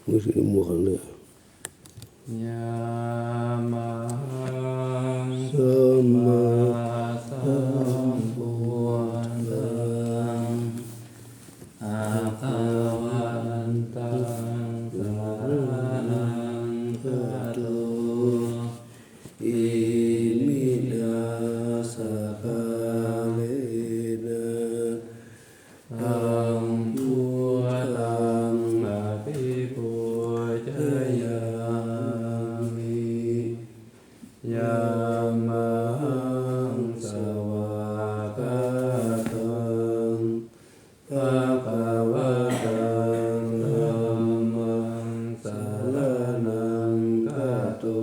มือถือหมวกกันเลยยามะสัมมาสัมพุทธังอะคะวันตังสรณังคัจฉาอิมินาสกาเลนะธัมพุทธังอภิปุจยามิยามะสวากาตังภะคะวะตังธัมมังสรณังคัจฉา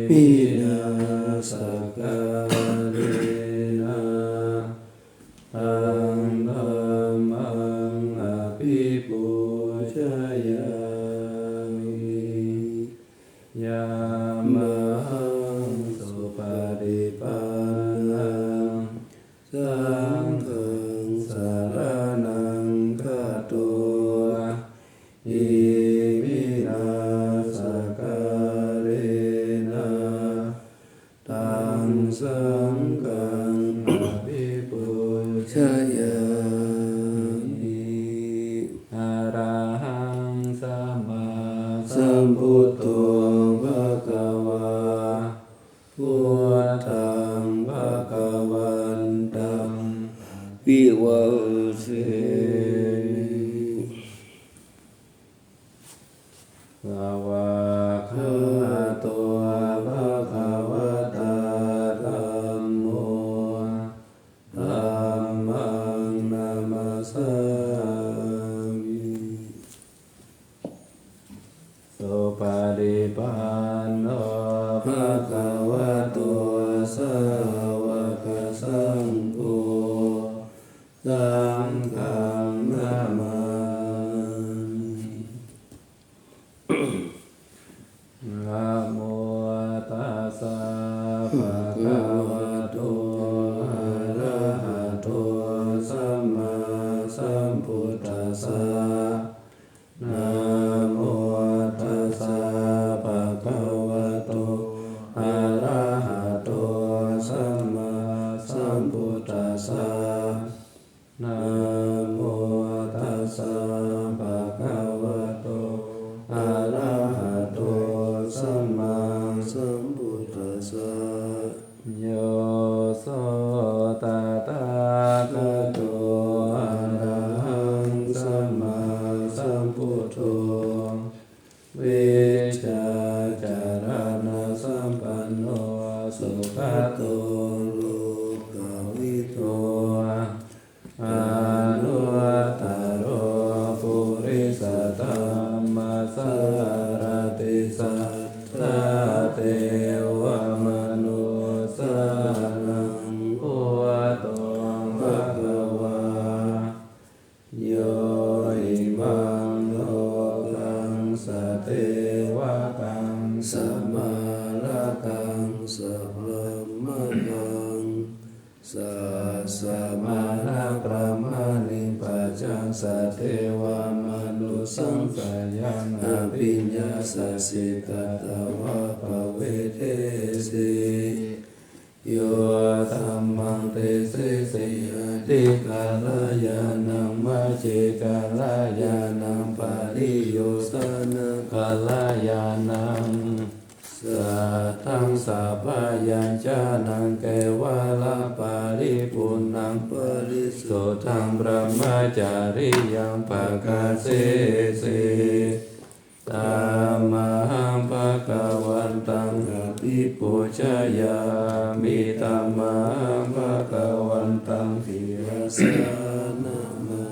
ปินาสกาเลนะธัมมังอภิปุจยามิยามะสุปฏิปันนังสังฆังสรณังคัจฉาอิมินาสกาเลนะตังสังฆังอภิปุจยามิอะระหังสัมมาสัมพุทโธภะคะวาพุทธังภะคะวันตังวิวัชเชภวะคะโตภะคะวะตาธัมโมธัมมังนามัสสามิสุปฏิปันโนภะคะวะโตสาวกสังโฆสังฆังนามามินะโมตัสสะภะคะวะโตอะระหะโตสัมมาสัมพุทธัสสะนะโมตัสสะภะคะวะโตอะระหะโตสัมมาสัมพุทธัสสะนะโมตัสสะภะคะวะโตอะระหะโตสัมมาสัมพุทธัสสะโยโสตถาคโตอะระหังสัมมาสัมพุทโธวิชาจารณะสัมปันโนสุขโตโลกวิโตอนุตตโรปุริสธัมมัสสารติสัทธาเทวมนุสสานังพุทโธภะคะวาโยอิมังโลกังสเทวะกังสมาระกังสัพพะมังสัสสะมานะพระมานิปัจจังสัทเทวมนุสังขยังอภิญญาสัสสิกตวะภเวเทสิโยธัมมังเตสิสิติกาลยานังมัจฉิกาลยานังปาริโยสนะกาลยานังสัทธังสัพพยัญชนะเกวะละปาริปุณังปริสุทธังบรหมจาริยังปะกาเสสิธัมมังภะคะวันตังอภิปุจยามิธัมมังภะคะวันตังทิรสนามา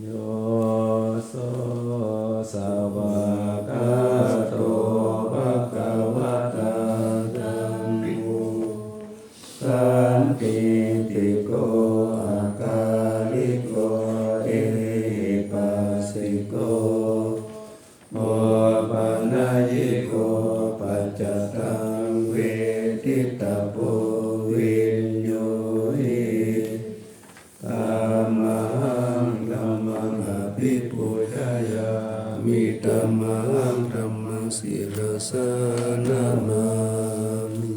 โยโสสาวกโตภะคะวะตาธัมโมสันติติโกอาการิโกเอหิปัสสิโกโมปนัยโกปัจจตังเวทิตาโพวิญโยหิตา มามิ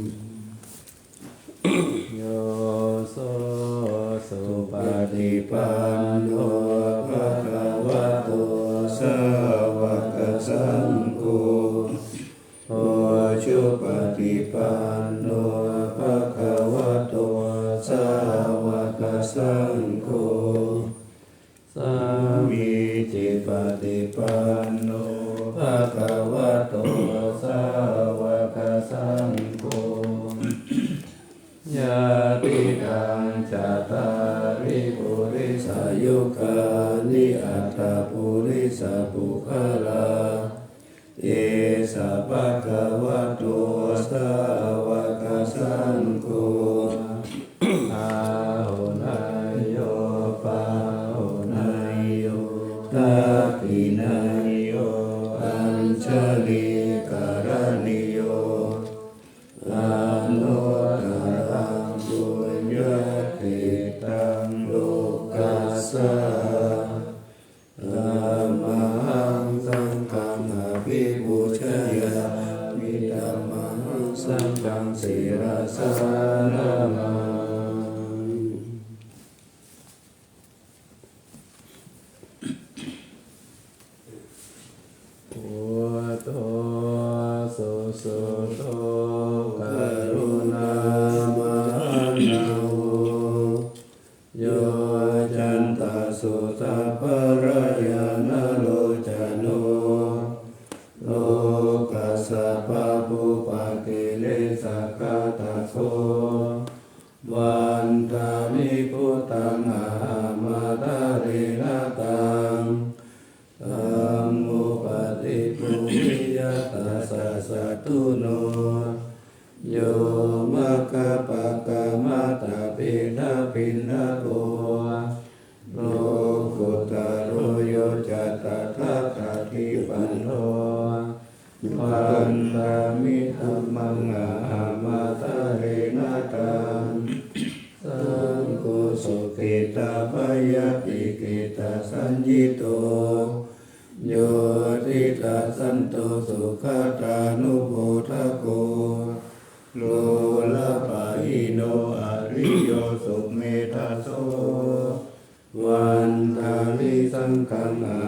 โยโสสุปฏิปั ปั น น โน โนภะคะวะโตสาวกสังโฆโอชุปฏิปันโนภะคะวะโตสาวกสังโฆสามีจิปฏิปันโนภะคะวะโตสาวกสังโฆญาติกังจัตตาริปุริสายุ กานิอัตถปุริสปุคลาเอสะภะคะวะโตสาวกสังโฆอาหุนายโยปาหุนายโย ทักขินายโยอัญชลีการณิโยอนุตตรังบุญญาเขตังโลกัสสะธัมมังสังฆังอภิปูชยามิธัมมังสังฆังศิรสานามาพุทโธสุสุโธกรุณา มานาโวโยจันตสุสัพพรายานโลจโนโลกัสสะปะปุปะกิเลสกะตะโสวันตามิพุตตังอามาตาเรนะตังธัมโมปฏิปุริยตัสสะสะตุโนโยมะกะปะกะมะตะปิณะปิณะโกโลกุตโรโยจัตตะทะทิปันโนวันตามิธัมมังอามาตะเรนะตังสังโฆสุขิตาปยติกิตาสัญญิโตโยติตาสันโตสุขตานุโพธโกโลละปะหิโนอริโยสุเมธาโสวันทาริสังฆังอา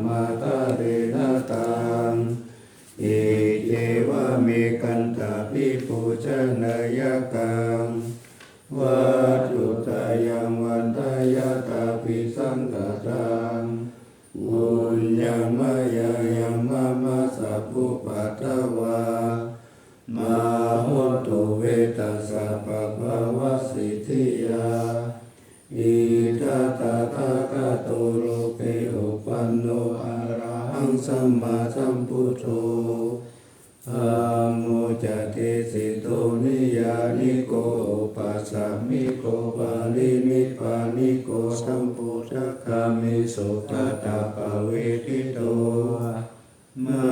มาตาเรนะตังอิเยวะเมกันตาปิปุจนายกังวัตถุตายังวันตายาตาปิสังฆตังบุญญามายายังมะมะสัพพุปัตตวามาโหตุเวตัสสะปะภวะสิทธิยาอิทัตตะทะกะโตโลเกอุปันโนอะระหังสัมมาสัมพุทโธธัมโมจะเทสิโตนิยานิโกอุปัสสามิโกปาลินิปานิโกสัมพุทธคามิสุขตาปเวทิโตมา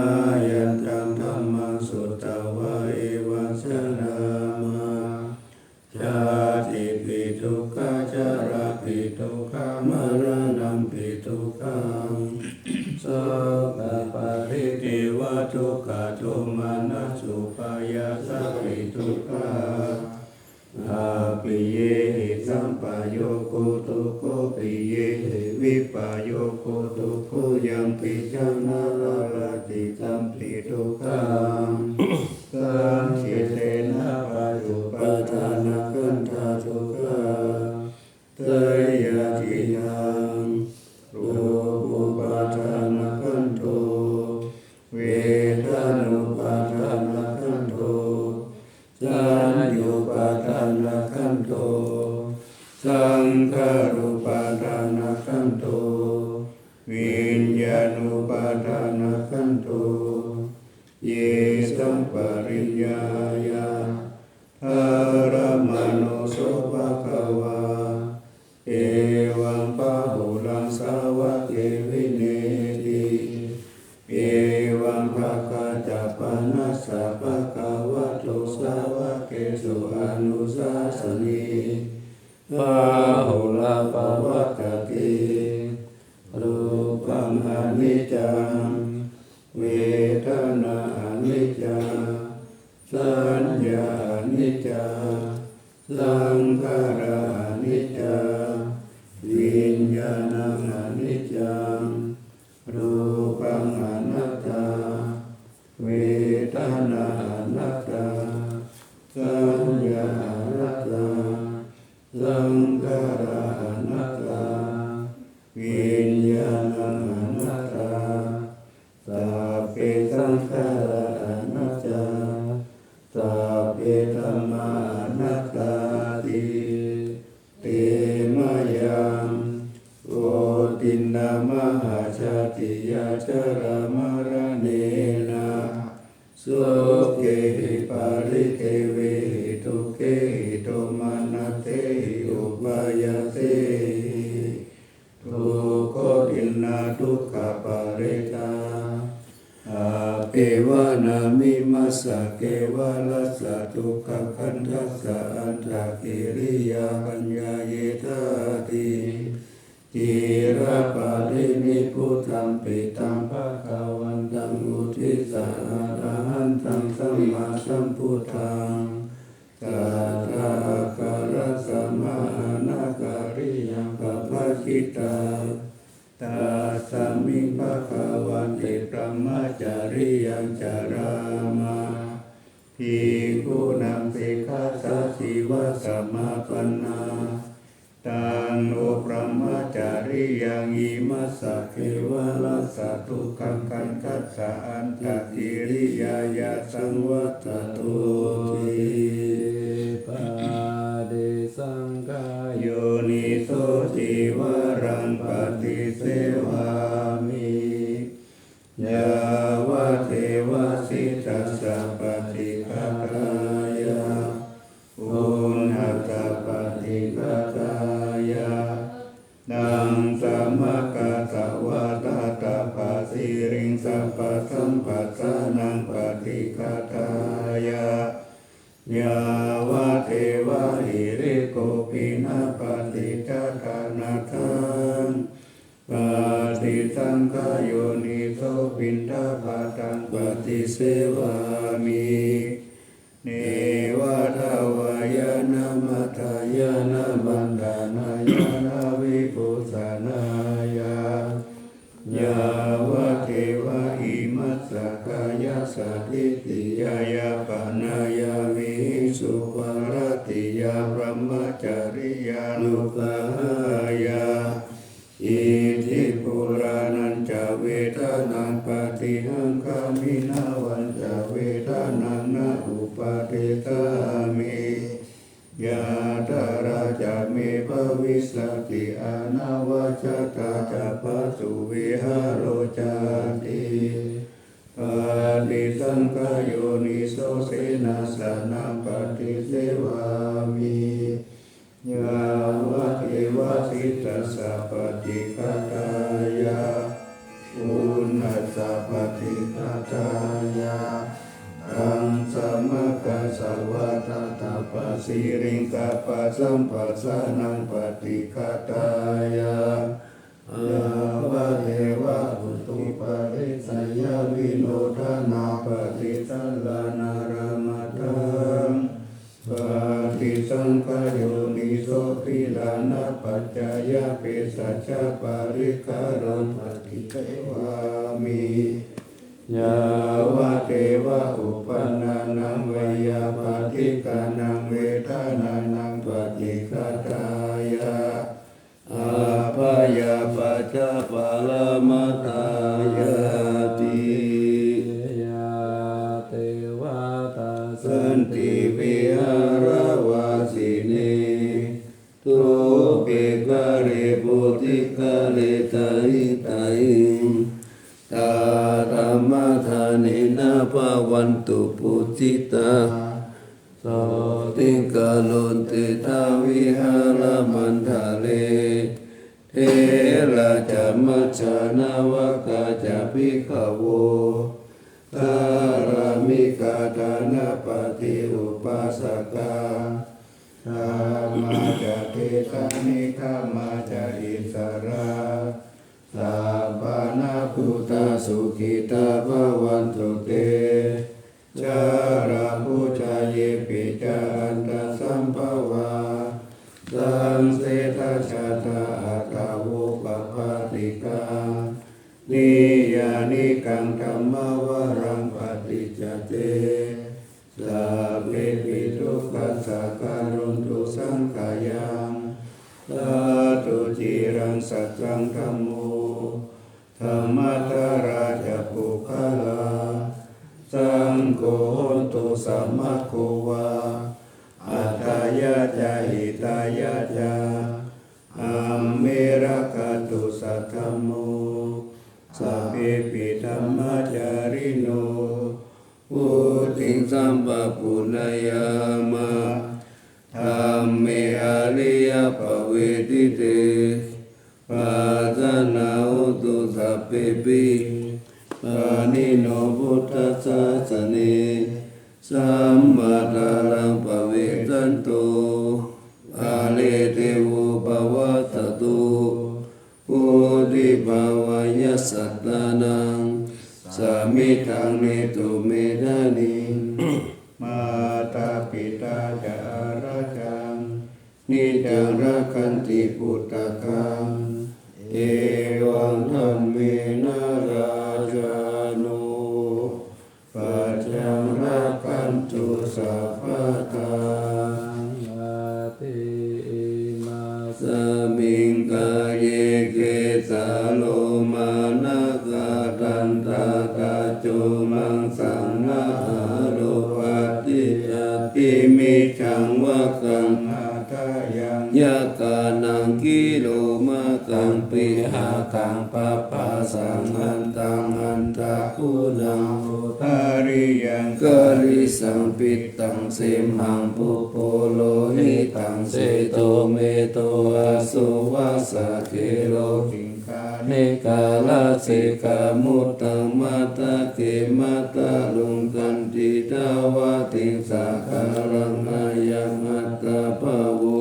ยันตังธัมมังสุตตวะเอวัสสนามาชาติปิทุกขจาราปิทุกขมรณะปิทุกขังโสกปาริเทวทุกขโทมานะสุปายาสัพพิทุกขาอาปิเยหิสัมปโยโคตุโคปิเยหิวิปโยโคตุโคยังปิจังนาลาติสัมปิทุกขังสังคิเตนะปะยุปทานะขันธาทุกขาเตยะทิยังรูปุปทานะขันโทเวทานุปทานะขันโทสัญญูปทานะขันโทสังขารุปทานะขันโทวิญญาณุปทานะขันโทเยสัมปริญญายาธารมโนโสภะคะวาเอวังปะหุลังสาวะเกวิเนติเอวังภะคะจัปปนัสสะภะคะวะโตสาวะเกสุอนุสาสนีปะหุลาภวะตติรูปังอนิจจังเวทนาอนิจจา สัญญานิจจาสังขารอนิจจาวิญญาณังอนิจจังรูปังอนัตตาเวทนาอนัตตาสัญญาอนัตตาสังขารอนัตตาวิญญาณังอนัตตาสัพเพสังขาราอนัตตาสัพเพธัมมาอนัตตาติเตมะยังโอตินนามหาชาติยาชรามรเนนะสุเกหิปาริเกเวหิทุเกหิโตมานะเตหิอุปายาเตหิทุกขตินนาทุกขปาริตาอาเปวานามิมัสสะเกวะลัสสะทุกขคันทัสสะอันตะกิริยาปัญญาเยธาติจิระปาริมิพุทธังปิตังภะคะวันตังอุทิสาอะระหันตังสัมมาสัมพุทธังสัทธาคารัสสะมานาการิยังกัปปะจิตาตัสสะมิภะคะวันติพระมจาริยังจารามาภิกขุนังสิกขาสัสสิวะสัมมาปันนาตังโนพระมจาริยังอิมัสสะเขวะลัสสะทุกขังคันทัสสะอันตะกิริยายาสังวัตตุติปาเดสังกายโยนิโสจิวรังปฏิเสวามิยาวะเทวะสิตัสสะปฏิฆาตายาอุณหตปฏิฆาตายานังสัมมกตวะตาตาภาสิริงสัพพสัมปัสสะนังปฏิฆาตายายาวะเทวะหิริโกภินาปฏิจจานาทังปฏิสังขโยนิโสปินทปาตังปฏิเสวามิเนวะทาวายนามัทายนาบันดานายนาวิปุสานายายาวะเทวะอิมัสสะกายสัตถิติยายาปานายาวิสุภารติยาพระมจาริยานุภายาอิทิปุรานันจเวทานังปฏิหังคามินาวันจเวทานังนาอุปาเทตามิยาตาราจาเมภวิสติอานาวาจตาจัปสุวิหารโรจาติปฏิสังขโยนิโสเสนาสนะปฏิเสวามิยาวะเทวะสิตัสสะปฏิฆาตายาอุณหสะปฏิฆาตายาตังสัมมกัสสะวะตตาปสิริงกัปปะสัมปัสสะนังปฏิฆาตายายาวะเทวะอุตุปะริสัยยวิโนทนาปฏิสัลลานารมัตถังปฏิสังขโยนิโสภิลานะปัจจายะเปสัจจปาริคารมปฏิเทวามิยาวะเทวะอุปนานังเวยาปฏิกานังเวทานานังปฏิฆาตายาอาภายาปัจจปาลมัตตายาติยาเทวตาสันติวิหารวาสิเนทุเปกะเรปุติกะเรตาหิตาหิตาธรรมทานินาภวันตุปุจิตาโสติกาลุนติทาวิหารมันทะเลเทระจามัจจานาวกาจาภิกขโวตารามิกาดานาปฏิอุปัสสกาธรรมาจาเทสานิฆามาจาอิสราสัพพานาภูตาสุขิตาภวันตุเตจาราภู เพปิทุกขัสสะการุณตุสังขายังตาตุจิรังสัจจังธัมโมธรรมทาราชปุคคลาสังโฆตุสัมมาโควาอัตตายะจาหิตายะจาอัมเมระคตุสัทธัมโมสัพเพปิธัมมาจาริโนพุติงสัมปปุณยามะธัมเมอริยปเวทิเตปัจจนาอุตุสัพเพปิปานิโนพุทธัสสะสเนสัมมาทารังปเวทันโตอาเลเทโวภวัตตุปุถิภาวายสัตตานังสามิทังเนตุเมธานิมาตาปิตาจาราจังนิจังรักขันติพุทธกังเอวังธัมเมนะราชาโนปัจจังรักขันตุสัพพะทาสมิงกายเยเกสาโลมานะกาตันตากาโจมังสังนาโรปัตติอิมิจังวะกังอาทายังยะกานังกิโลมากังปิหากังปะปะสังอันตังอันตะคุนังอริยังกะริสังปิตังเสมังปุโปโลหิตังเสโตเมโตอาสุวัสสะเกโลกิงคาเนกาลาสิกามุตตังมาตะเกมาตะลุงกันติตาวะติสาคารังอายังอัตตาภาวุ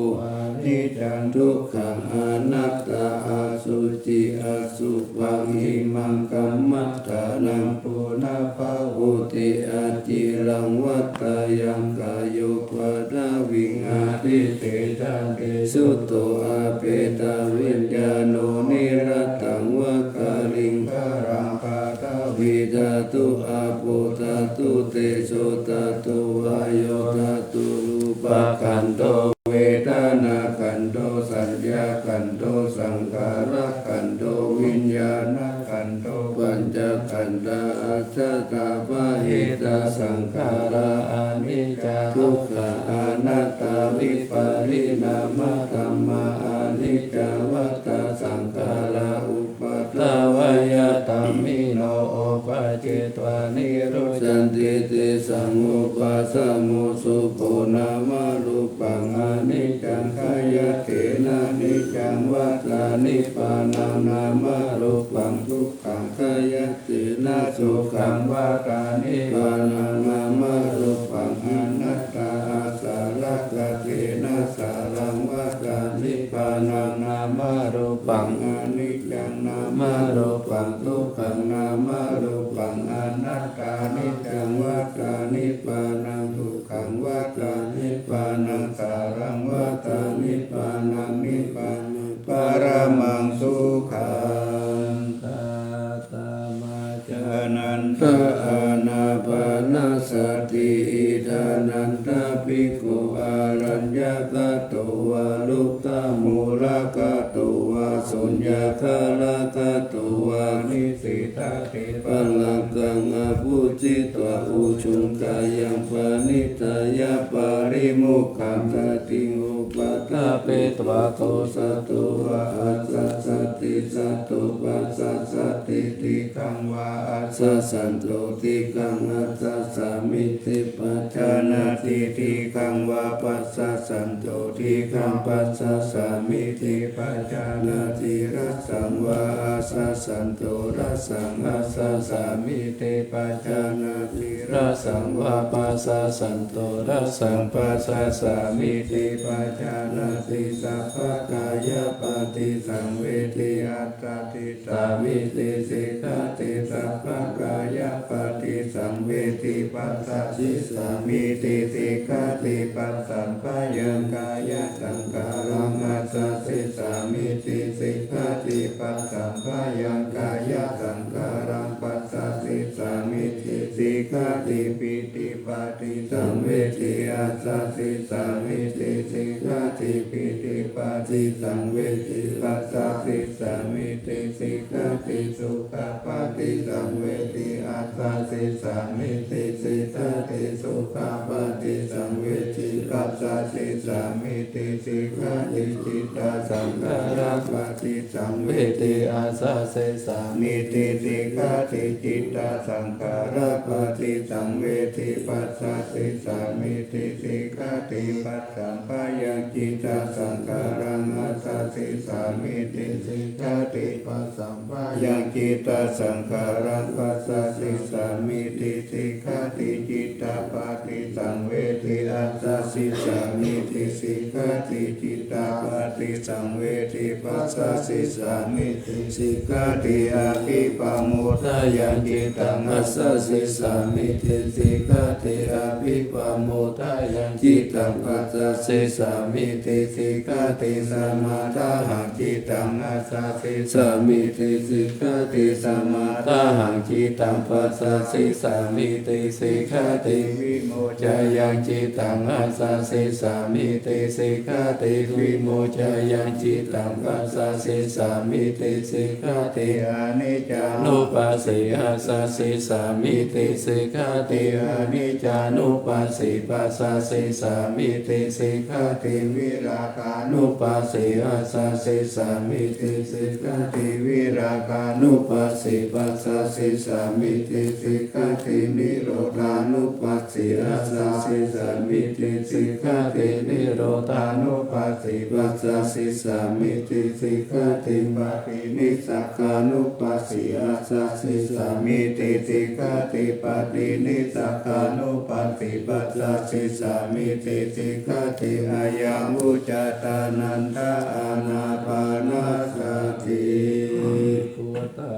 นิจังทุกขังอนัตตาอาสุจิอาสุวังหิมังกัมมัตตานังปุนาภาวุติอาจิรังวัตตายังกายโยปะดาวิงอาทิเตจันเตสุตโตอาเปตาวิญญาโนนิรัตตังวะกาลิงคารังปาตาวิดาตุอาโปตาตุเตโชตาตุวายโยตาตุรูปะขันโตเวทนาขันโตสัญญาขันโตสังขารขันโตวิญญาณขันโตปัญจขันธาอัตตาปะเหตาสังขาราอนิจจทุกขาอนัตตาวิปาริณามะธัมมาอนิจจวัตตาสังขาราอุปัฏฐวยตัมมิโนโอปะเจตวานิโรจันติเตสังอุปาสมุสุโภนามารูปังอนิจจังขายเถนะนิจจังวัฏฏานิพพานังนามารูปังทุกขังขายเถนะสุขังวัฏฏานิพพานังนามารูปังอนัตตาอาสารักขเถนะสารังวัฏฏานิพพานังนามารูปังอนิจจังนามารูปังทุกขังนามารูปังอนัตตานิจจังวัฏฏานิพพานังทุกขังวัฏฏานิพพานังสารังวัฏฏานิพพานังนิพพานังปรมังสุขังตาตามาจานันตอานาปานาสติอิทานันตภิกขุอารัญญกโตวาลุตตมูลกโตวาสุญญคาลกโตวานิสิตาติปัลลังกังอภุจิตวะอุชุงกายังปานิตายะปาริมุขขังติงอุปัฏฐาเปตวะโตสัตตุวะอัสสะติสัตตุปัสสะสติติกังวะอัสสะสันโตติกังอัสสะสามิติปัจจานาติติกังวะปัสสะสันโตติกังปัสสะสามิติปัจจานาติรัสสังวะอัสสะสันโตรัสสังอัสสะสามิติปัจจานาติรัสสังวะปัสสะสันโตรัสสังปัสสะสามิติปัจจานาติสัพพกายปฏิสังเวทิอัตติสามิติสิกขาติสัพพกายปฏิสังเวทิปัสสะสิสามิติสิกขาติปัสสัมปะยังกายสังขารังอัสสะสิสามิติสิกขาติปัสสัมปะยังกายสังขารังปัสสะสิสามิติสิกขาติปิติปฏิสังเวทิ ติอาสาสิสามิติสิกขาติปิติปาติสังเวทิปัสสะสิสามิติสิกขาติสุขปาติสังเวทิอาสาสิสามิติสิกขาติสุขปาติสังเวทิปัสสะสิสามิติสิกขาติจิตตสังขารัปาติสังเวทิอาสาสิสามิติสิกขาติจิตตสังขารัปาติสังเวทิปัสสะสิสามิติสิกขาติปัสสัมปายังจิตตสังขารังอาสาสิสามิติสิกขาติปัสสัมปายังจิตตสังขารังปัสสะสิสามิติสิกขาติจิตตปาติสังเวทิอาสาสิสามิติสิกขาติจิตตปาติสังเวทิปัสสะสิสามิติสิกขาติอาภิปโมทายังจิตตังอาสาสิสามิติสิกขาติอาภิปโมทายังจิตตังปัสสะสิสามิติสิกขาติสมาทาหังจิตตังอาสาสิสามิติสิกขาติสมาทาหังจิตตังปัสสะสิสามิติสิกขาติวิโมจายังจิตตังอาสาสิสามิติสิกขาติวิโมจายังจิตตังปัสสะสิสามิติสิกขาติอนิจจานุปัสสิอาสาสิสามิติสิกขาติอนิจจานุปัสสิปัสสะสิสามิติสิกขาติวิราคานุปัสสิอาสาสิสามิติสิกขาติวิราคานุปัสสิปัสสะสิสามิติสิกขาตินิโรธานุปัสสิอาสาสิสามิติสิกขาตินิโรธานุปัสสิปัสสะสิสามิติสิกขาติปาตินิสักขานุปัสสิอาสาสิสามิติสิกขาติปาตินิสักขานุปัสสิปัสสะสิสามิติสิกขาติอายังอุจจตานันทาอานาปานาสติปุตตา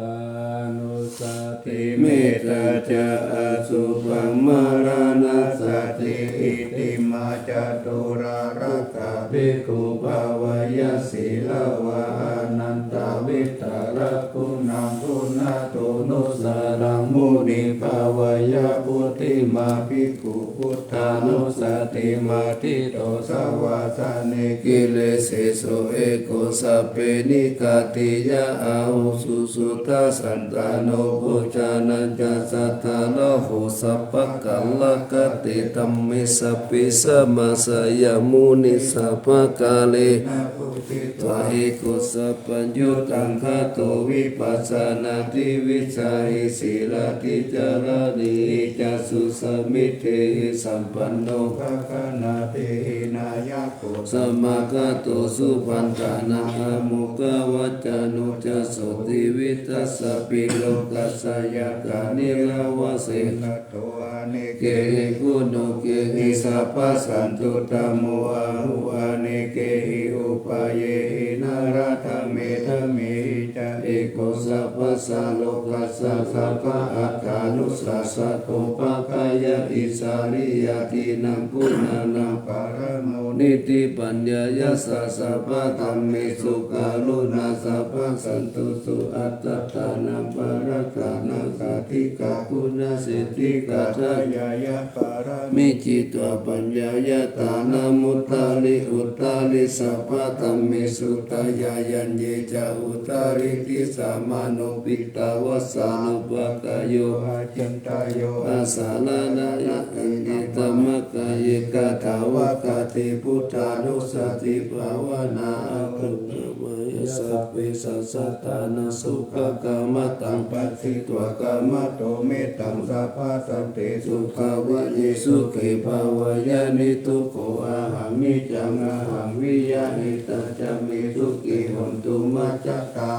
นุสติเมตตาจะอสุภังมรณสติอิติมาจตุรารักขาภิกขุภาวายสีลาวานันตวิตารคุณังคุณาโตนุสารังมุนิภาวายพุทธิมาภิกขุพุทธานุสติมาทิโตสวาสานิกิเลสโสเอโกสัพเพนิกาติยะอาหุสุสุตาสันตาโนปุจานัญจสัทธาโลโหสัพพะกัลลกติธัมมิสัพพิสัมมาสยมุนิสัพพะกาเลตวะเอโกสัพพัญญุตังคาโตวิปัสสนาติวิสัยสีลติจารณีจัสสุสมิเทหิสัมปันโนภะคะนาเทหินายะโกสัมมาคาโตสุปันตานามุขวัจจานุจัสสติวิตัสสะปิโลกัสสยกานิลาวะเสนโตอะเนเกหิกุโนเกหิสัพพสันตุตโมอะหุอะเนเกหิอุปาเยหินารัตเมธเมหิจะเอโกสัพพสัลโลกัสสะสัพพะอัตตานุสัสสะโตปะกายะอิสาริยตินังกุณานังปารโมนิติปัญญายะสัสสะปะธัมเมสุการุณาสัพพสันตุสุอัตตานังปะระกานังสาธิกาคุณสิทธิกาทายายะปารมิจิตวปัญญายะตานามุตตาลิอุตตาลิสัพพธัมเมสุตายายันเยจะอุตาริติสามานุปิตาวสานุปกายโยอาจันตายโยอาสาลานายะอันติตมะกายกาถาวกาติพุทธานุสติภาวนาอัครุมายสัพเพสัสสะตานาสุขกามตังปัสสิตวกามโตเมตังสัพพะสันติสุขาวะเยสุขิภาวายานิทุโกอาหังมิจังอาหังวิยานิตัจจมิสุขิหันตุมัจจตา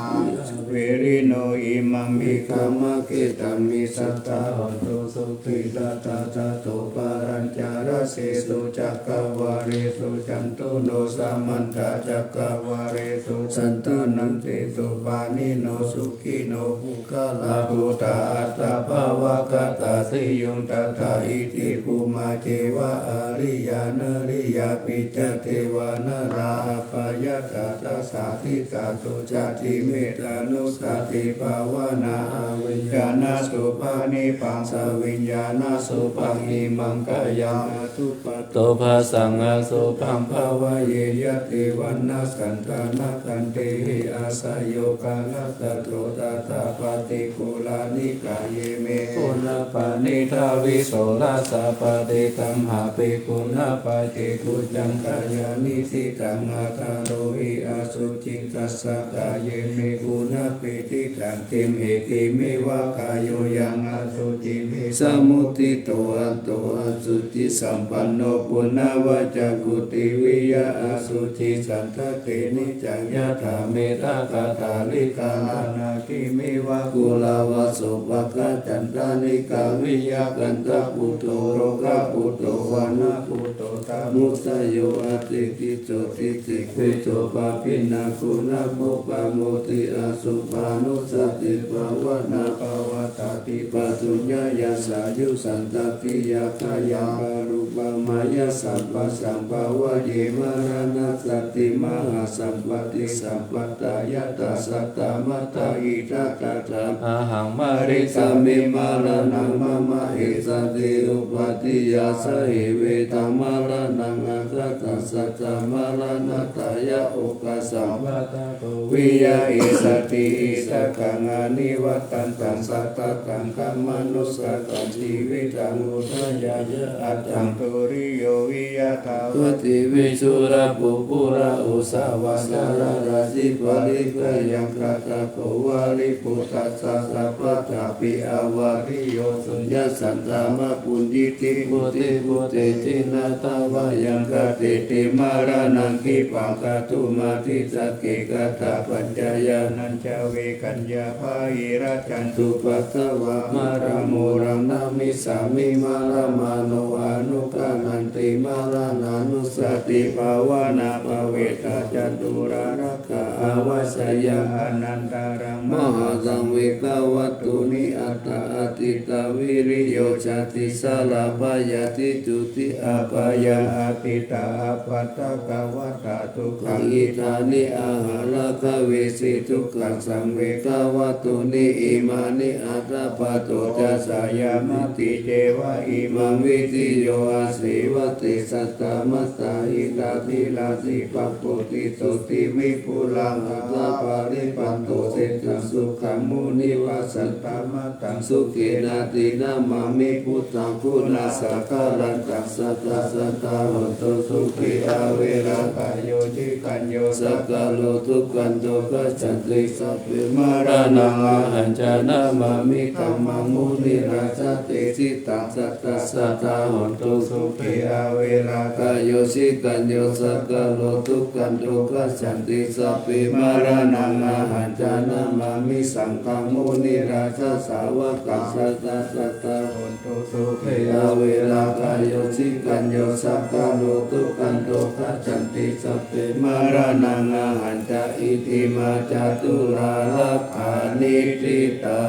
เวริโนอิมังมิคามะเกตัมมิสัตตาหันตุสุขิตาตาตาโตปารัญจารเสสุจักขวา เรสุจันตุโนสัมมันตจักขวาเรสุสันตนันติสุปานิโนสุขิโนภุคลาภูตาอัตตภาวะกตาสิยุงตถาอิติภูมาเทวะอริยานริยปิจเทวานราปายกาตสาธิกาตุจติเมตานุสติภาวนาวิญญาณสุปานิปังสวิญญาณสุปังอิมังกายังทุปโตภาสังสุปังภาวะเยยติวันนาสันตานาคันเตหิอาสยโยกาลตโตตตาปฏิกุลานิกายเยเมกุณปานิทาวิโสลาสาปฏิตัมหาปิกุณปฏิกุจังกายานิสิตังอาคาโรหิอาสุจิตัสสะกายเยเมกุณปิติตังติมเหติเมวะกายโยยังอาสุจิเมสมุติโตอัตโตอสุจิสัมปันโนปุณณวจักขุติวิยะอสุจิสันทเตนิจังยะถาเมตากาตาลิกานาคิเมวะกุลาวะสุปะกะจันตานิกาวิยะกันตะปุโตโรกะปุโตวานะปุโตตามุสโยอติกิโจติติคุโจปะพินาคุณะโมปะโมติอสุปานุสติภาวนาภาวตาติปัจจุญญายาสายุสันตติยาคายาปารุปมายาสัมปัสสัมภาวะเยมรณะสติมหาสัมปติสัมปตายาตัสสตามัตตาอิทัตตะอะหังมาริสามิมาลานังมะมะเอสติอุปติยาสหิเวตามาลานังอะคะตัสสะตามาลานัตตายะอุปสัมปตะโกวิยาอิสติอิสกังอานิวัตตันตังสัตตะตังกัมมนุสตังชีวิตังอุทยายะอัตตังตุริโยวิยะทาวติวิสุระปุปุระอุสาวาสาราสิปาริกยังคาตะโกวาริปุตตัสสะสัพพะตาปิอาวาริโยสุญญสันตามะปุญญิติปุติปุติจินาตาวายังคติติมารานังคิปังคตุมาทิสักเกกตาปัญจายานัญจเวกัญญาภาหิราจันตุปัสสวะมารามุรังนามิสามิมารามาโนอนุกานันติมารานานุสติภาวนาภเวตาจัตุรารักขาอวัสยังอนันตารังมหาสังเวกวัตตุนิอัตตาอติตาวิริโยชาติสาลาภายาติจุติอาภายาอติตาอาปัตตะกวัตตาทุกขังอิทานิอาหาระกเวสิทุกขังสังเวกวัตตุนิอิมานิอัตตาปะโตจัสสายามติเจวะอิมังวิติโยอาศิวติสัตตมัสสาหิตาทิลาสิปัปโปติโสติวิปุลังอัตตาปาริปันโตเสตังสุขังมุนิวาสันตามะตังสุเกนาตินามามิพุทธังคุณาสักการันตังสัตตะสัตตาหุนตุสุขิอาเวรากายโยจิกัญโยสักกะโลทุกขันโตกัจจันติสัพเพมารานังอาหันจานามามิกัมมังมุนิราชเตสิตังสัตตะสัตตาหุนตุสุขิอาเวรากายโยจิกัญโยสักกะโลทุกขันโตกัจจันติสัพเพมารานังอาหันจานามามิสังฆังมุนิราชสาวกังสัตตะสัตตาหุนตุสุขิอาเวรากายโยจิกัญโยสักกะโลทุกขันโตกัจจันติสัพเพมารานังอาหันจาอิติมาจาตุราลักขานิทิตา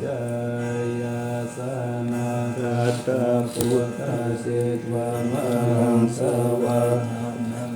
จายาสนาคัตตาพุทธสิทวามังสวะ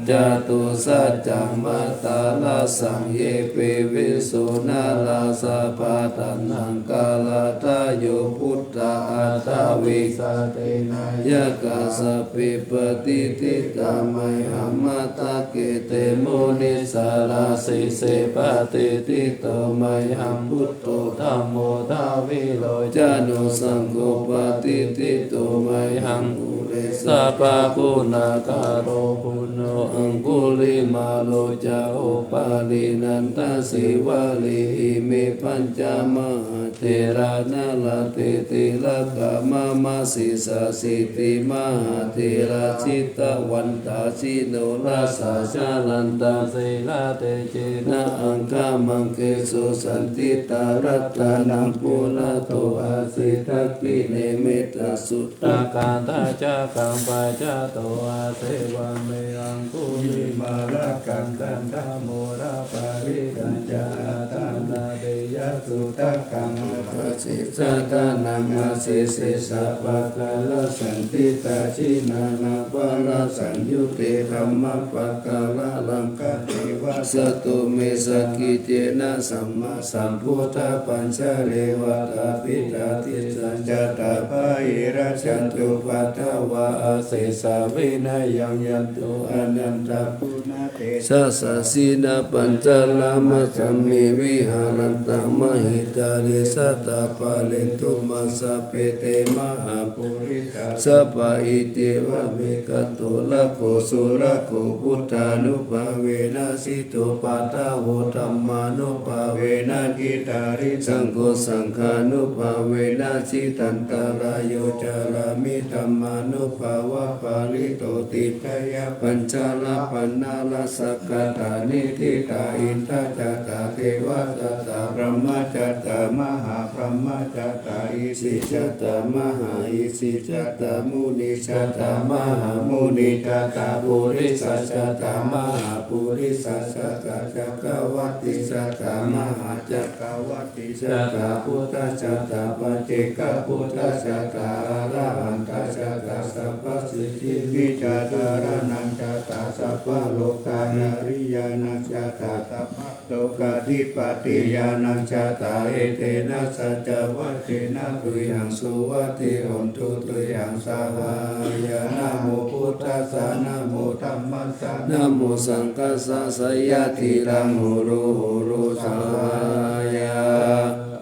จตุสัจจมัตตาลาสังเยเปวิสุนาลาสะปะตันหังกาลาทาโยพุทธาอัตถวิสาเตนายกาสปิปติติตามัยหมตะเกเตโมนิสาราสิเสปติติโตมัยหังพุทโธธัมโมทาวิโรจานุสังโฆปติติโตมัยหังอุเรสัพพะปุณกาโรปุณโญอังคุลิมาโลจาโอปาลินันตสิวาลิหิเมปัญจมหาเทรานาลาเตติ ลกามะมะสิสาสิติมหาเทระจิตตวันตาชิโนราสาชาลันตาสิลาเตเจนะอังคามังเกสุสันติตารัตตานังปุระโตอาสิทักขิเนเมตาสุตตาการตาจากัมปะจาโตอาเสวะเมอังคุลิมาระกังกันธโมระปาริกัญจาตานาเดยสุตกังปัสสิสตานังอาสิสิสัพพะกาลสันติตาชินานาปะระสัญยุเตธัมมะปะกาลลังกะเทวะสตุเมสกิเจนะสัมมาสัมพุทธปัญจเรวตาปิตาติสัจจตาภะอิระชันตุปัตถวะอาเสสะวินัยยังยันตุอนันตปุณเตสัสสะสีนาปัญจลามะสัมมิวิหารันตมหิตาริสัตตาปะเลนตุมัสสะเปเตมหาปุริสาสัพพะอิติวะเมกตุละโกสุระโกพุทธานุภาเวนะสิตุปัตตะโวธัมมานุภาเวนะกิตาริสังโฆสังฆานุภาเวนะสิตันตรายโยจารามิธัมมานุภาวะปาลิโตติตยะปัญจลปันนาลสักกตานิทิตาอินทจัตตาเทวจัตตาพรหมจัตตามหาพรหมจัตตาอิสิจัตตามหาอิสิจัตตามุนิจัตตามหามุนิจัตตาปุริสัจจัตตามหาปุริสัจจัตตาจักรวัตติจัตตามหาจักรวัตติจัตตาพุทธจัตตาปัจเจกพุทธจัตตาอรหันตจัตตาสัพพสิทธิวิจาตารนังจัตตาสัพพโลกานาริยานังจัตตาสัพพโลกาธิปติยานังจัตตาเอเตนะสัจวัตเตนะตุยังสุวัติหนตุตุยังสหายานะโมพุทธัสสะนะโมธัมมัสสะนะโมสังฆัสสะสยะทิรังโหโรโหโรสายา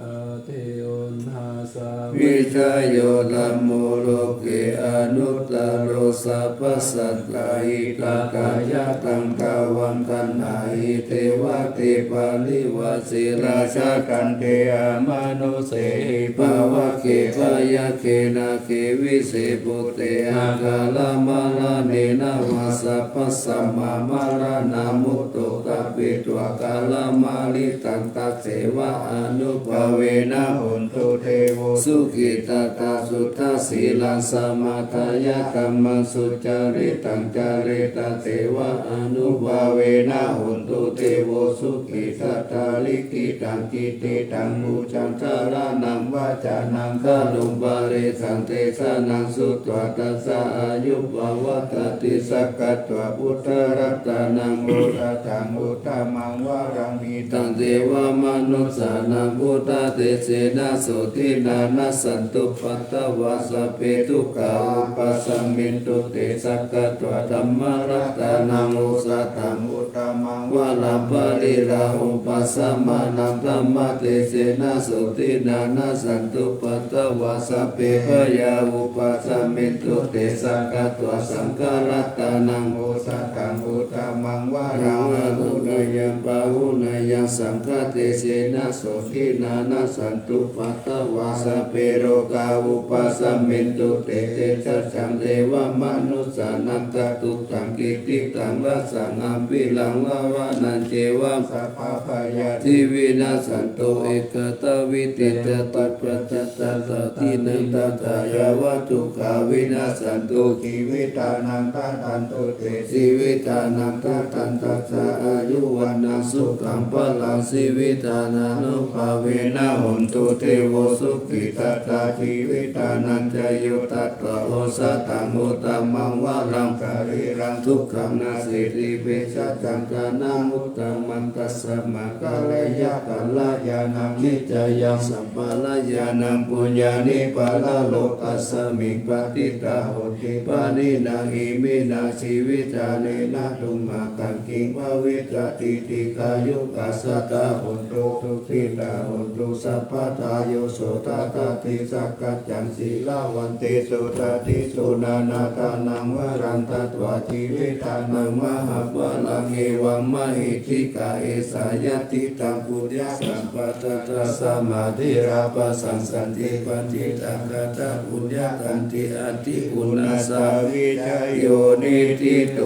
วิชายโยธัมโมโลเกอนุตตโรสัพพสัตตาหิตากายะตังกาวังคันหาหิเทวะเทปาลิวะสิราชากันเทอมนุเสหิภาวะเกขายะเกนะเกวิเศปุเตอาคาลามาลาเนนะวาสัพพสัมมามารานามุตโตกัปปิตวะกาลามาลิตันตัสเสวะอนุภาเวนะหุนตุเทโวสุขิตาตาสุทธาสีลังสมาทายะกัมมังสุจาริตังจาริตาเทวะอนุภาเวนะหุนตุเทโวสุขิตาตาลิกิตังกิติตังมุจันทารานังวาจานังคาลุปาริสันเตสานังสุตวะตัสสะอายุภวะตติสักกัตตวะพุทธรัตนังโมทัตังอุตตมังวารังมิตังเทวมนุสสานังพุทธเตเสนะโสตินานัสสันตุปัตตวาสเปตุกาอุปสัมมินตุเตสักกัตตวะธัมมรัตนังอุสัตตังอุตตมังวาลาภริราอุปสัมมานังธัมมเตเสนะโสตินานัสสันตุปัตตวาสเปพยาอุปสัมมินตุเตสักกัตตวะสังฆรัตนังอุสัตตังอุตตมังวารังอุนยังปะหุนยังสังฆเตเสนะโสตินานัสสันตุปัตตวาสเปโรกาอุปสัมมินตุเตเตจัจจังเทวมนุสสานันตตุตังกิติตังรัสสังอัมปิลังลาวานันเจวะสัพพะพยาทิวินาสันโตเอกตวิติตตัปปัจจตตาทินันตตายาวัตุขาวินาสันโตชีวิตานังตาตันตุเตชีวิตานังตาตันตัสสะอายุวันนังสุขังพลังชีวิตานานุภาเวนะหุนตุเทโวสุขิตตาชีวิตานันจะโยตัตตะโอสัตตังอุตตมังวารังกาลิรังทุกขังนาสิริเวชจังกานามุตตมันตัสสะมะกะเลยะกัลลายานังนิจยังสัมปะลายานังปุญญานิปะละโลกัสสมิงปฏิตาโหติปานินาหิมินาชีวิตาเนนะตุมะกังกิงภวิตรติติกายุกัสส สัตตาหุนตุทุกขิตาหุนตุสัพพทายโยโสตตติสักกัจจันสีลาวันติสุตติสุนานาทานังวรันตตวาชีวิตานังมหาปลังเอวังมหิทิกาเอสายติตังปุญญสัมปตตะสมาธิราปสังสันติปันติตังกตะปุญญกันติอติปุณสาวิจโยนิทิโต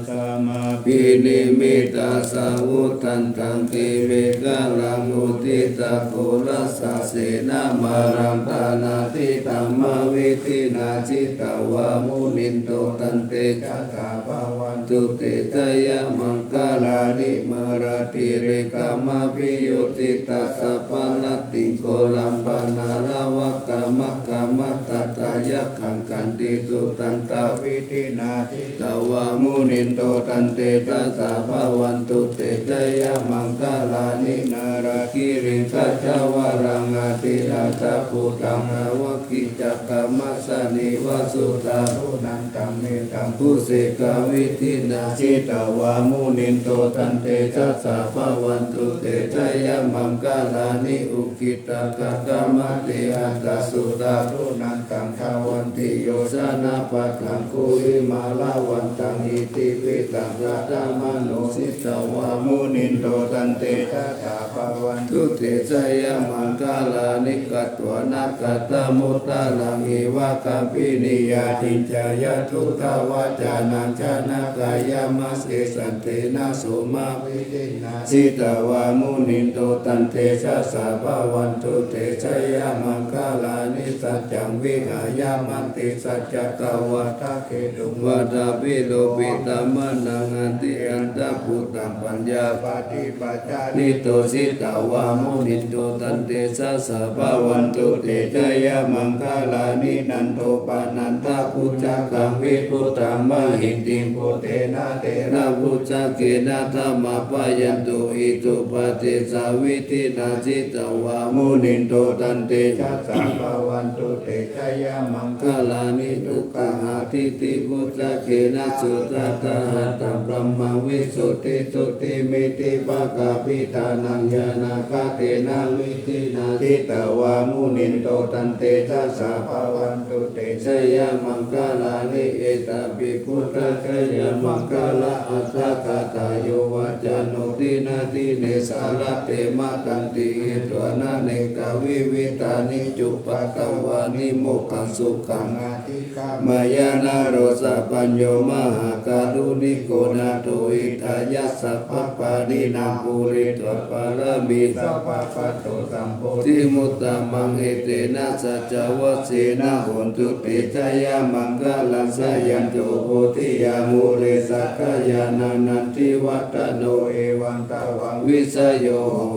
สมาปินิมิตาสาวุทันตังติเวกาลังอุติตาโครัสสะเสนามารังตานาติตัมมาวิตินาจิตาวามุนินโตตันเตจัตตาภวันตุเตตยะมังคลานิมารติเรกามาปิโยติตัสสะปะละติโกลัมปนาลาวะกามะกามะตัตตายะขังกันติตุตันตาวิตินาจิตาวามุนินโตตันเตตัสสะภวันตุเตตยะมังคลานินาราคิริกัจจวารังอาติอาตาภูตังอาวกิจักขมัสสนิวสุตารุนันตังเมตังผู้เสกวิธินาจิตาวามุนินโตตันเตตัสสะภวันตุเตตยะมังคลานิอุกิตากะกามะเตอัตตสุตารุนันตังทาวันติโยสนะปัตตังคุวิมาลาวันตังอิติปิตังรัตมโนสิตาวามุนินโตตันเตตัสสะภวันตุเตชยมังคลานิกัตวนากัตตมุตตะลังเอวะกัมปินิยาติจายะทุตวาจานังชนะกายามัสเสสันเตนะโสมาวิตินาสิตาวามุนินโตตันเตชัสสะภวันตุเตชยมังคลานิสัจจังวิหายามันติสัจจตวาทะเกตุวัฏวิโลปิตามนังอันติอันตพุตตังปัญญาปฏิปัจจานิโตสิตาวามุนินโตตันเตชัสสะภวันตุเตชยมังคลานินันโตปานันทพุจจกังวิพุตตังมหิติปุเตนะเตนะพุจจเกนะธรรมปะยันตุอิตุปฏิสาวิธินาจิตวามุนินโตตันเตชัสสะภวันตุเตชยมังคลานิทุกขังอทิติพุจจเกนะสุตตะหัตถะพรหมวิสุทธิสุทธิมิติภกาปิตานังญาณคาเตนะวิธินาทิตวามุนินโตตันเตชัสสะภวันตุเตชยมังคลานิเอตปิพุทธชยมังคลาอัตถกตาโยวัจโนตินาติเนสารเตมะกันติตัวนาเนกวิวิตานิจุปะกวานิโมกขังสุขังอาทิกามายานาโรสะปัญโยมหาการุณิโกนาโตอิทายาสัพพปานินาภูริตวปารมีสัพพะโตสัมโพธิมุตตะมังเอเตนะสัจจวัสเสนะโหนตุเตชยมังคลังสยันโตโพธิยามุเรสักขยานานันทิวัตโนเอวังตาวังวิสโย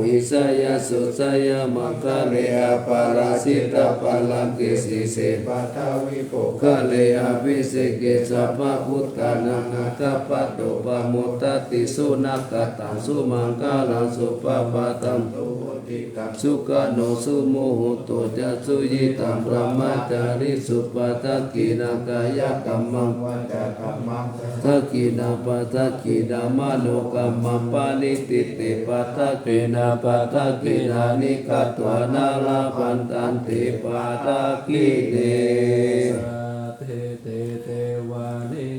หิสยสุสยมังคเลอปาราสิตาปลังเกสิเสปัทวิโภคะเลอภิเสเกสัพพพุทธานังอัตถปัตโตปะมุตติสุนักตังสุมังคลังสุปปะตังตุติตังสุขโนสุโมโหโตจะสุยิตังพระมัจจาริสุปทักขินากายกัมมังวัจกัมมังทักขินาปทักขินามโนกัมมังปานิติติปัททักขินาปทักขินานิกัตตวานาลาปันตันติปัททักขิเน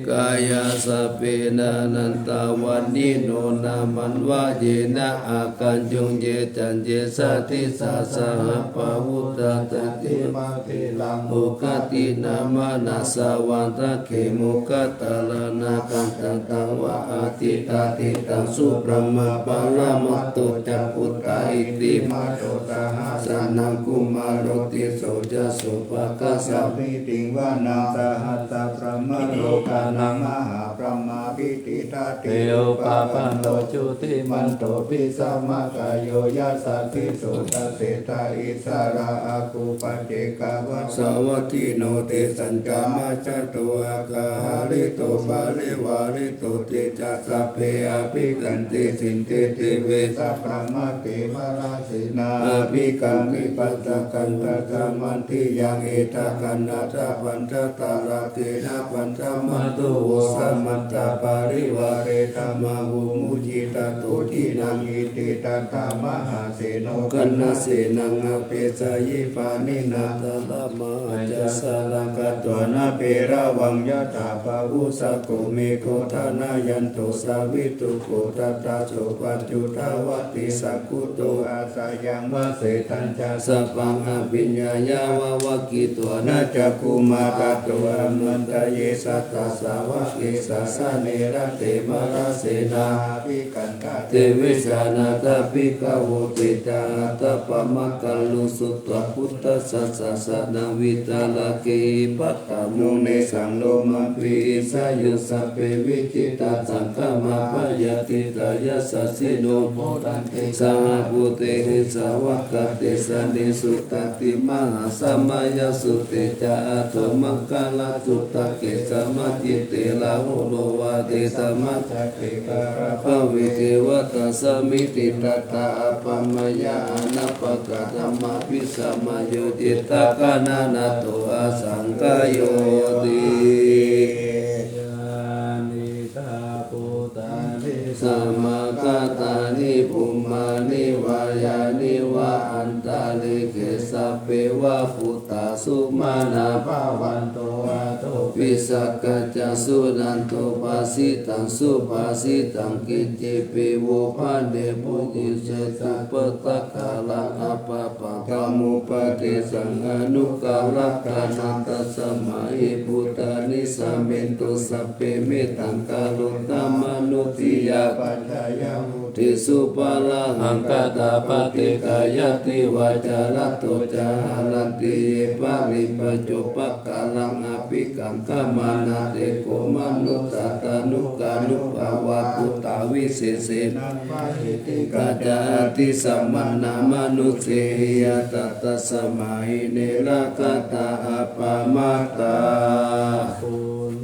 กายาสเปนานันตาวันนิโนนามันวะเยนะอาการจงเยจันเยสัติสาสหปะวุตตะติมาติลังโอกตินามานาสาวันตะเขมุกตะลานาคันตังวะอาติตาติตังสุปรมาปาลามัตโตจักพุตตาอิติมาโตตาหาสานังกุมารติโสจะสุปะกะสัมมิติงวานาสหัตตะพระมโลกานังมหาพระมาปิติตาติโอปาปันโตจุติมันโตปิสัมมากายโยยัสสะทิโสตเสตาอิสาราอาคูปัจเจกาวัสสวัตถิโนเตสัญจามาจัตโตอาคาหาริโตปาริวาริโตเตจัสสะเพอภิกันติสินเตเตเวสัพพะมะเกวราสินาอภิกังวิปัสสะกันตะธรรมันติยังเอตะกันนาตะปัญจตาลาเตนะปัญจมะตุโวสา มัตตาปาริวาเรธรรมาวุมุจิตาตุทินังอิติตัตถามหาเสโนกันนาเสนังอเปสยิปานินาตละมาจัสสะลังกัตวนาเปราวังยะถาภาวุสโกเมโกธานายันโตสาวิตุโกตัตตาโสปัจจุทาวติสักขุโตอาสายังวะเสตัญจาสัพพังอภิญญายาววกิตัวนาจักขุมาตตัวมันตเยสัตตาสาวะเกสัสสะเนระเตมราเสนาภิกันตเตวิสานาตภิกขโวติตาตปะมะกัลลุสุตตะพุทธสัสสะสะนาวิตาลเกปัตตามุเนสังโลมาปิสายุสัพเพวิจิตาสังฆมาปยติตายาสัสสิโนโพตันเตสังพุเตหิสาวะกเตสันนิสุตติมหาสัมมายสุเตจาโตมังคลาสุตตะเกสมัจจิเตลาโหโลวาเตสมัจจเกการะภวิเทวตาสมิติตัตตาปัมมยานาปะกะธัมมาปิสัมมาโยจิตตะกานานาโตอาสังกโยติสัมมากัตตานิปุมมานิวายานิวะอันตาลิเกสัพเพวะพุทธาสุมาณาภาวันโตอาโตปิสักกัจจสุนันโตภาสิตังสุภาสิตังกิจิปิโวภาเดปุจิเสตุปตะกาลังอปะปะกามุปติสังอนุกาลกานันตสัมมาหิพุทธานิสัมเมนตุสัพเพเมตังกาลุตตมนุติยาปัญญายามุติสุปาลังอังคตาปฏิกายติวาจารตุจารันติปาริปจุปกาลังอภิกังขมานาเตโกมนุตตานุกานุภาวะพุตตาวิเศษนังปะหิติกาจาติสัมมนามนุเสยตัตตสมัยเนรคตาอปามาตาปุ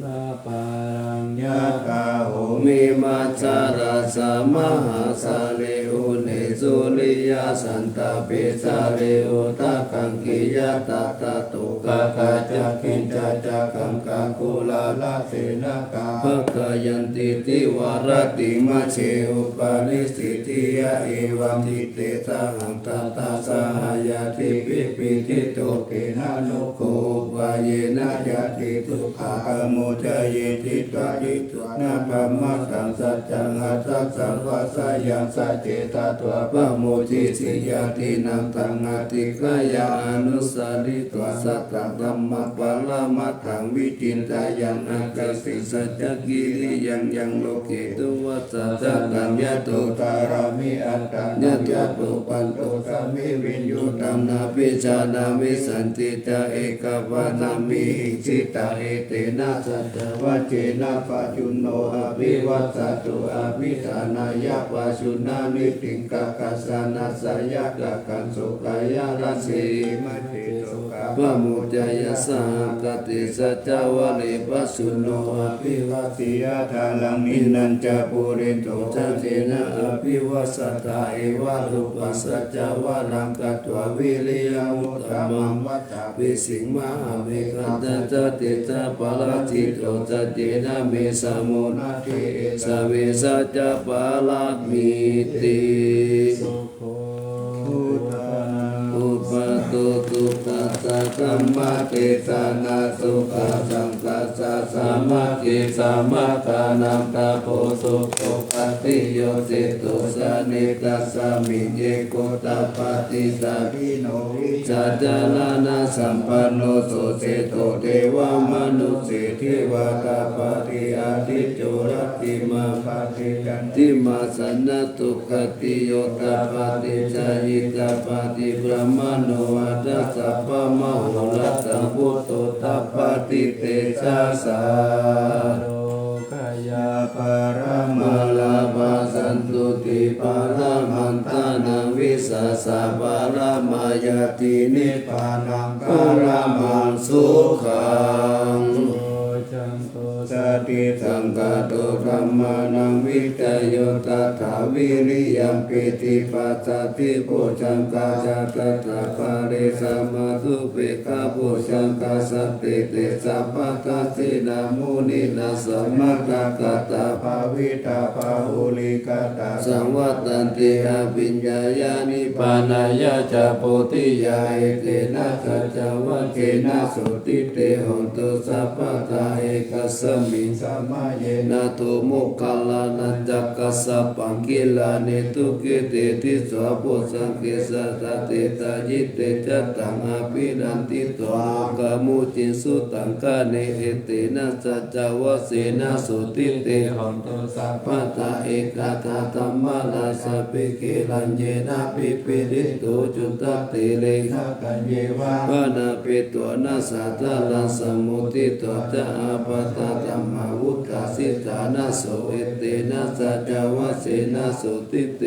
ณปารังยะตาโหมิมัจจาราสมหาสาเลอุเนสุริยสันตเปสาเลอุตะกังกิยะตตะตุกะกะจักขินจัจักังกะกุลาลาเสนกาภะกยันติติวารติมะเชอุปานิสิติยะเอวัมทิเตสะหังตตาสหายาติปิปิทิโตเกนะโนโกวาเยนะยะติทุกขะโมจเยติตะยิตุนะปัมมะสังสัจจังหัสสะสังวาสายังสัจเจตตัวปะโมจิสิยาตินังตังอติกายาอนุสาริตัวสัตตังธัมมะปะละมัตถังวิจินตายังอากาสิสัจจกิริยังโลเกตุวัสสะตังยะโตตารามิอัตตังยะโตปุปันโตสามิวิญญูตังนาปิจานามิสันติตาเอกวานามิหิสิตาเอเตนะสัจวัจเจนะปัจจุโนอภิวัตตุอภิธานายะปัจจุนานิติงกะกัสสานัสสยะกะกันโสกายะรัสสีมัจเจโตกะปะมุจยะสังกติสัจจวะเลปัสสุโนอภิวัติยะทาลังนินันจะปุเรนโตจันเทนะอภิวัสสตาเอวะรูปัสสัจจวะลังกัตวะวิริยมุตตมังวัตตาปิสิงมหาเวกันตจติตาปะละจิตโตจัตเจนะเมสะโมนาทิสะเวสัจจะปะละมิติอุปตุตุตัสสะธัมมะเทศนาสุขสังกัสสะสามัคคิสัมมาทานังตาโพสุโขปฏิโยสิตุสานิตัสสะมิเยโกตปฏิสาภิโนวิจัจจานาสัมปันโนสุเสโตเทวมนุสเสเทวตาปฏิอาทิโจรติมาปฏิกันติมาสันนตุขติโยตปฏิจายิตาปฏิบรมโนอัตสัพพะมโหรัตถังพุทโธตัปปติเตชะสาโลกายาปรมาลาภาสันตุติปารามันตานังวิสัสสะปารามายตินิพพานังการามังสุขังจันโตส ติสังฆโตธัมมานังวิจโยตถาวิริยัมปิติปัสสติโพชังกาจาตถาปาริสัมมาสุเปกขาโพชังกาสัตติเตสัพพะทัสสินามุนินาสัมมาตากตาภาวิตาภาหุลิกตาสังวัตันติอาปิญญายานิปานายาจาโพธิยาเอเตนะสัจจวัคเกนะสุติเตหนตุสัพพะทาเอกสมิงสัมมาเยนะโทโมกขลานัจจกัสสะปังกิลานิทุกิเตติสวะโพสังเกสัตเตตายิเตจัตตังอภินันติตวากามุจินสุตังกะเนเอเตนะสัจจวัสเสนะสุติเตหนตุสัพพะทาเอกตาธัมมาลาสัพพิเกลัญเยนะปิปิริโตจุตเตเลนะกัญเยวะปะนาเปตัวนะสัตตะลังสมุติตัวจะอาปัตตะธัมมาวุตตาสิตานะโสเอเตนะสัจจวัสเสนะสุติเต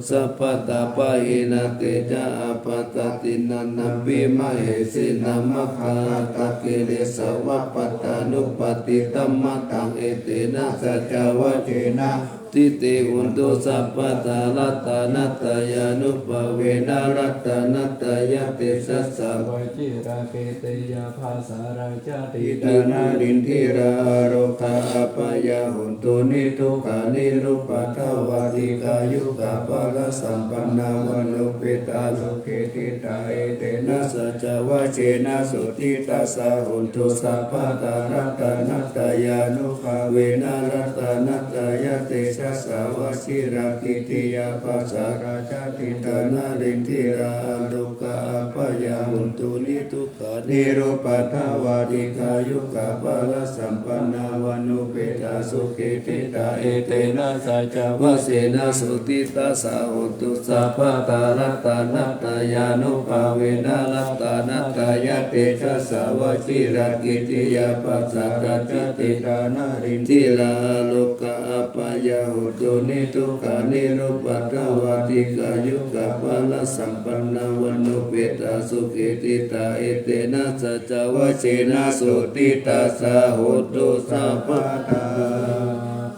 สัพพะตาปะหินะเตจะอาปัตตตินันนัมปิมะเหสินะมะคะตะเกเรสวะปัตตานุปติตัมมะตังเอเตนะสัจจวัสเสนะทิเตหุนตุสัพพะทารัตตานัตตายานุปเวนะรัตตานัตตายะเตสัสสะวจิราเกเตยาภาสาราจติตานารินทิราโรคาอปายาหุนตุนิทุขานิรุปัทวาติกายุกาภลสัมปันนาวนุปิตาสุขิติตาเอเตนะสัจจวัชเชนะสุติตัสสะหุนตุสัพพะทารัตตานัตตายานุภาเวนะรัตตานัตตายะเตสัสสะวชิรากิติยาปัสสาราชติตานารินทิราโลกาปยาหุนตุนิทุขานิโรปัทวาติกายุกาภลสัมปันนาวนุเปตาสุขิติตาเอเตนะสัจจวัสเสนะสุติตัสสะหุนตุสัพพะทารัตตานัตตายานุภาเวนะรัตตานัตตายะเตสัสสะวชิรากิติยาปัสสาราชติตานารินทิราโลกาปยาหุนตุนิทุขานิโรปัทวาติกายุกาภลสัมปันนาวนุเปตาสุขิติตาเอเตนะสัจจวัชเชนะสุติตัสสะหุนตุสัพพะทา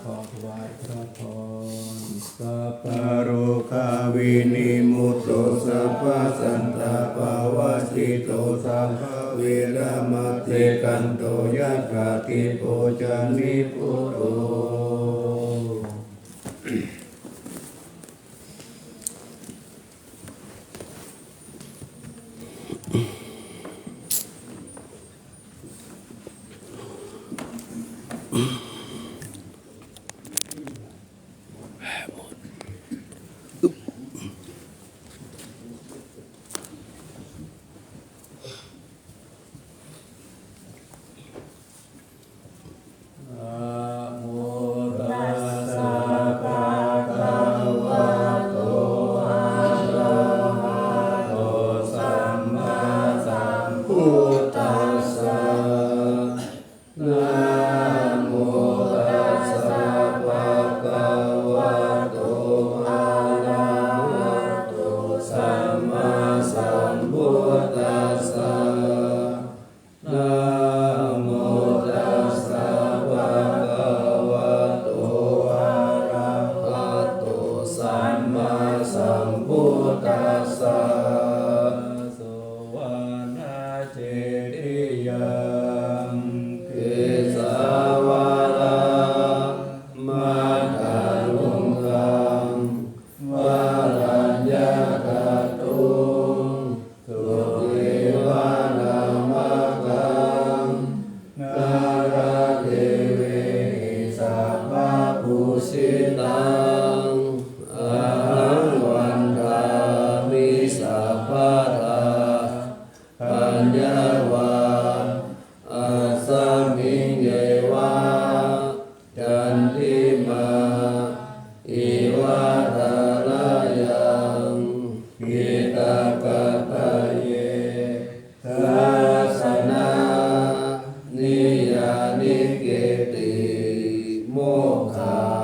ขอถวายพระพรสัพพะโรคาวินิมุตโตสัพพะสันตาภาวะสิโตสัพพะเวรมติกันโตยัตถาติโพจานิพุตโตนิเกติโมฆะ